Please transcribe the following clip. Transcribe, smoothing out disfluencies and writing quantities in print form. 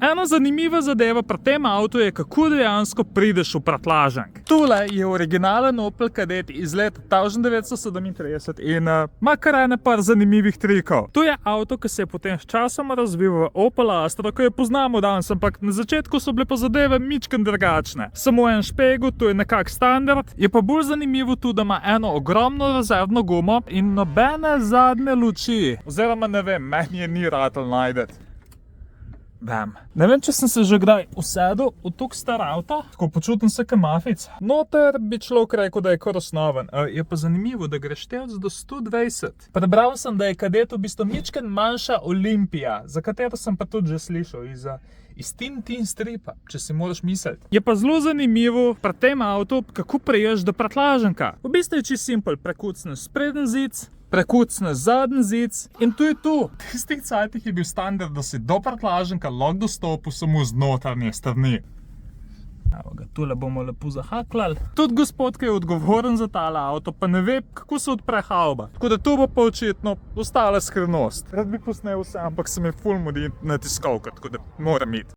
Ena zanimiva zadeva pri tem avtu je, kako dejansko prideš v prtljažnik. Tule je originalen Opel Kadett iz leta 1937 in ima kar ene par zanimivih trikov. To je avto, ki se je potem s časom razvil v Opel Astra, ko jo poznamo danes, ampak na začetku so bile pa zadeve mičken drugačne. Samo en špegel, to je nekak standard, je pa bolj zanimivo tudi, da ima eno ogromno rezervno gumo in nobene zadnje luči. Oziroma ne vem, meni je ni ratal najdeti. Bam. Ne vem, če sem se že kdaj usedel v tuk star avto, tako počutim se kot mafic. Noter bi človek rekel, da je kar osnoven. Je pa zanimivo, da greš števc do 120. Prebral sem, da je Kadett v bistvu mičken manjša Olimpija, za katero sem pa tudi že slišal iz Tintin stripa, če si moraš misliti. Je pa zelo zanimivo pri tem avtu, kako priješ do prtljažnika. V bistvu je čisto simpel, prekucneš spreden zic, prekucneš zadnji zic in to je to. V tistih cajtih je bil standard, da si do prtljažnika lahko dostopil samo z notranje strani. Evo ga, tule bomo lepo zahaklali. Tudi gospod, ki je odgovoren za tale avto, pa ne ve, kako se odpre havba. Tako da to bo pa očitno ostala skrivnost. Rad bi posnel vse, ampak se mi ful mudi na tiskovka, tako da moram iti.